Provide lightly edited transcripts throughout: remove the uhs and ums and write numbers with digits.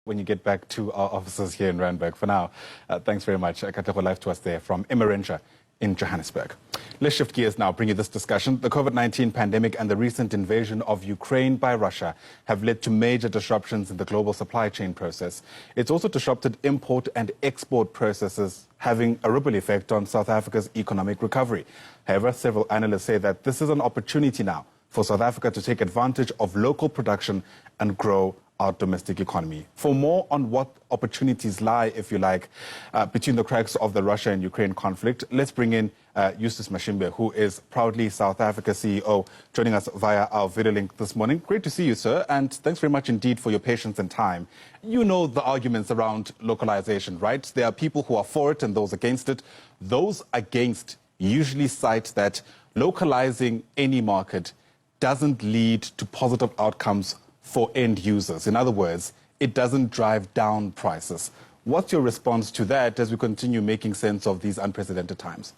when you get back to our offices here in Randburg. For now, thanks very much. Katlego live to us there from Emmarentia in Johannesburg. Let's shift gears now, bring you this discussion. The COVID-19 pandemic and the recent invasion of Ukraine by Russia have led to major disruptions in the global supply chain process. It's also disrupted import and export processes, having a ripple effect on South Africa's economic recovery. However, several analysts say that this is an opportunity now for South Africa to take advantage of local production and grow our domestic economy. For more on what opportunities lie, if you like, between the cracks of the Russia and Ukraine conflict, let's bring in Eustace Mashimbye, who is proudly South Africa CEO, joining us via our video link this morning. Great to see you, sir, and thanks very much indeed for your patience and time. You know the arguments around localization, right? There are people who are for it and those against it. Those against usually cite that localizing any market doesn't lead to positive outcomes for end users. In other words, it doesn't drive down prices. What's your response to that as we continue making sense of these unprecedented times?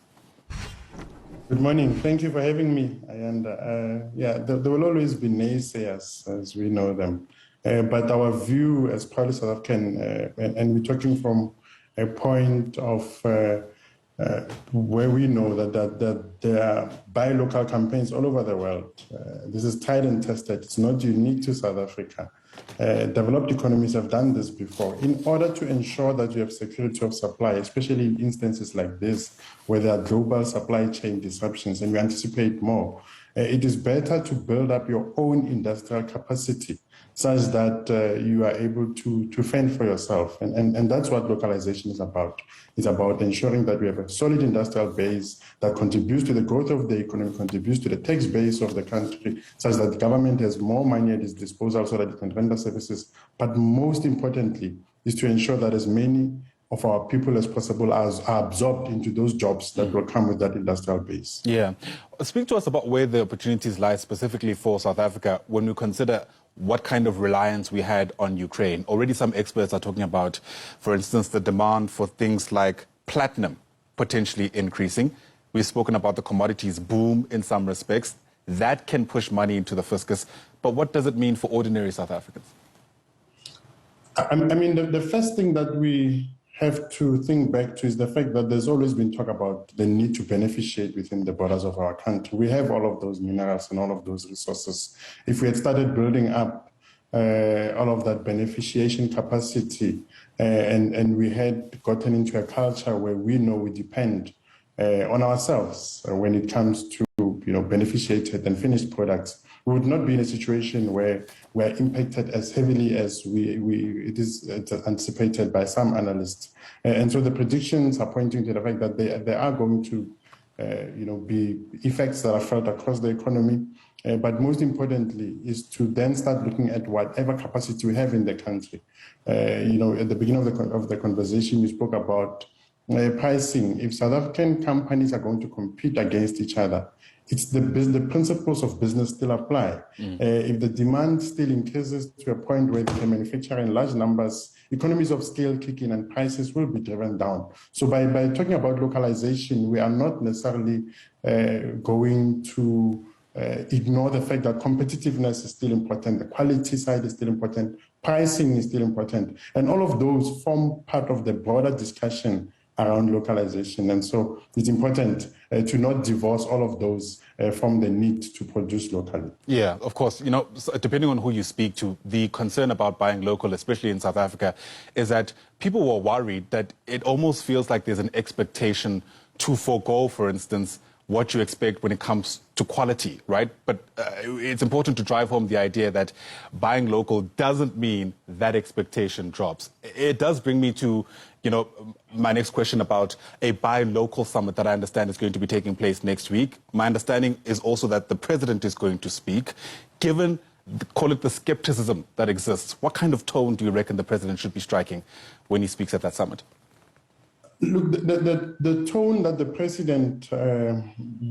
Good morning. Thank you for having me. And there will always be naysayers, as we know them. But our view as proudly South African, and we're talking from a point of where we know that there are buy local campaigns all over the world. This is tried and tested. It's not unique to South Africa. Developed economies have done this before. In order to ensure that you have security of supply, especially in instances like this, where there are global supply chain disruptions and we anticipate more, it is better to build up your own industrial capacity such that you are able to fend for yourself. And that's what localization is about. It's about ensuring that we have a solid industrial base that contributes to the growth of the economy, contributes to the tax base of the country, such that the government has more money at its disposal so that it can render services. But most importantly, is to ensure that as many of our people as possible are absorbed into those jobs that will come with that industrial base. Yeah. Speak to us about where the opportunities lie specifically for South Africa when we consider what kind of reliance we had on Ukraine. Already some experts are talking about, for instance, the demand for things like platinum potentially increasing. We've spoken about the commodities boom in some respects. That can push money into the fiscus. But what does it mean for ordinary South Africans? I mean, the first thing that we have to think back to is the fact that there's always been talk about the need to beneficiate within the borders of our country. We have all of those minerals and all of those resources. If we had started building up all of that beneficiation capacity and we had gotten into a culture where we know we depend on ourselves when it comes to beneficiated and finished products, we would not be in a situation where we're impacted as heavily as it is anticipated by some analysts. And so the predictions are pointing to the fact that there are going to be effects that are felt across the economy. But most importantly is to then start looking at whatever capacity we have in the country. At the beginning of the conversation, you spoke about pricing. If South African companies are going to compete against each other, it's the principles of business still apply. If the demand still increases to a point where they can manufacture in large numbers, economies of scale kick in and prices will be driven down. So by talking about localization, we are not necessarily going to ignore the fact that competitiveness is still important, the quality side is still important, pricing is still important, and all of those form part of the broader discussion around localization. And so it's important to not divorce all of those from the need to produce locally. Yeah, of course. Depending on who you speak to, the concern about buying local, especially in South Africa, is that people were worried that it almost feels like there's an expectation to forego, for instance, what you expect when it comes to quality, right? But it's important to drive home the idea that buying local doesn't mean that expectation drops. It does bring me to, my next question about a buy local summit that I understand is going to be taking place next week. My understanding is also that the president is going to speak. Given, call it the skepticism that exists, what kind of tone do you reckon the president should be striking when he speaks at that summit? Look, the tone that the president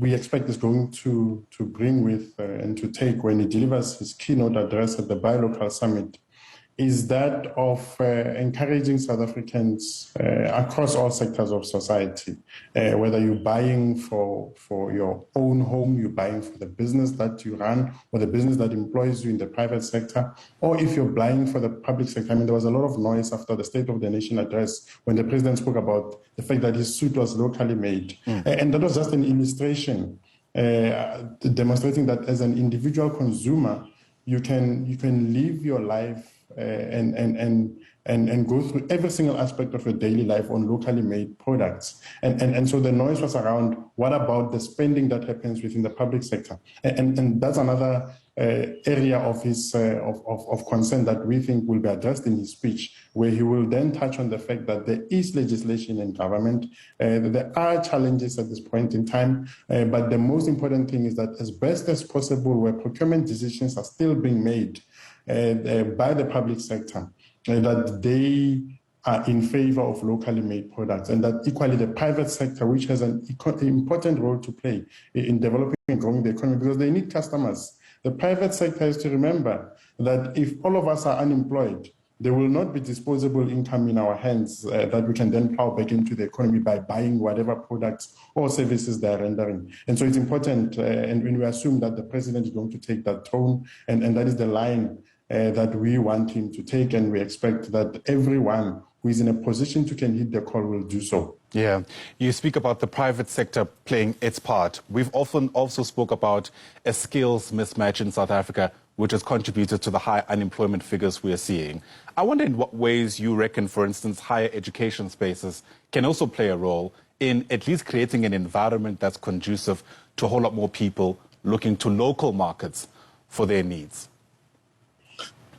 we expect is going to bring with and to take when he delivers his keynote address at the Buy Local Summit is that of encouraging South Africans across all sectors of society, whether you're buying for your own home, you're buying for the business that you run, or the business that employs you in the private sector, or if you're buying for the public sector. I mean, there was a lot of noise after the State of the Nation address when the president spoke about the fact that his suit was locally made. And that was just an illustration demonstrating that as an individual consumer, you can live your life and go through every single aspect of your daily life on locally made products. And so the noise was around, what about the spending that happens within the public sector? And that's another area of his of concern that we think will be addressed in his speech, where he will then touch on the fact that there is legislation in government, there are challenges at this point in time, but the most important thing is that as best as possible, where procurement decisions are still being made by the public sector, that they are in favor of locally made products, and that equally the private sector, which has an important role to play in developing and growing the economy, because they need customers. The private sector has to remember that if all of us are unemployed, there will not be disposable income in our hands that we can then plow back into the economy by buying whatever products or services they're rendering. And so it's important, and when we assume that the president is going to take that tone, and that is the line that we want him to take, and we expect that everyone who is in a position to can hit the call will do so. Yeah, you speak about the private sector playing its part. We've often also spoke about a skills mismatch in South Africa, which has contributed to the high unemployment figures we are seeing. I wonder in what ways you reckon, for instance, higher education spaces can also play a role in at least creating an environment that's conducive to a whole lot more people looking to local markets for their needs.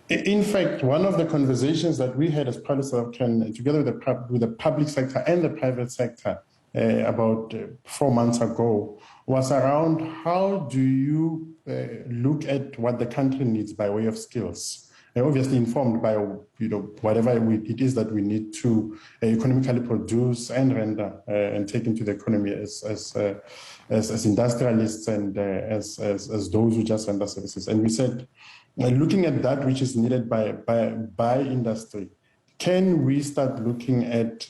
In fact, one of the conversations that we had as part of South African, together with the public sector and the private sector about 4 months ago, was around how do you look at what the country needs by way of skills, and obviously informed by whatever it is that we need to economically produce and render and take into the economy as industrialists and as those who just render services. And we said, looking at that which is needed by industry, can we start looking at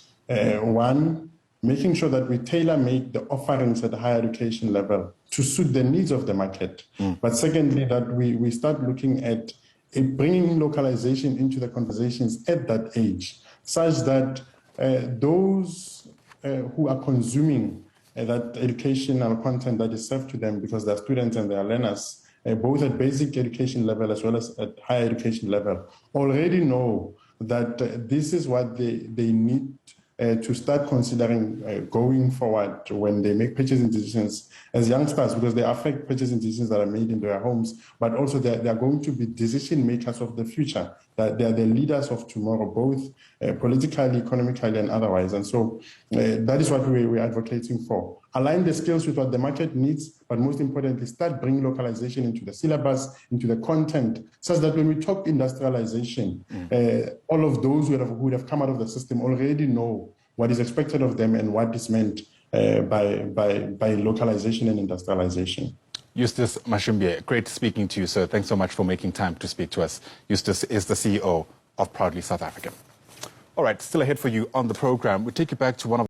one, making sure that we tailor-make the offerings at the higher education level to suit the needs of the market. But secondly, that we start looking at bringing localization into the conversations at that age, such that those who are consuming that educational content that is served to them, because they're students and they're learners, both at basic education level as well as at higher education level, already know that this is what they need to start considering going forward when they make purchasing decisions as youngsters, because they affect purchasing decisions that are made in their homes, but also they are going to be decision makers of the future, that they are the leaders of tomorrow, both politically, economically, and otherwise. And so that is what we're advocating for. Align the skills with what the market needs, but most importantly, start bringing localization into the syllabus, into the content, such that when we talk industrialization, all of those who would have come out of the system already know what is expected of them and what is meant by localization and industrialization. Eustace Mashimbye, great speaking to you, sir. Thanks so much for making time to speak to us. Eustace is the CEO of Proudly South African. All right, still ahead for you on the program. We take you back to one of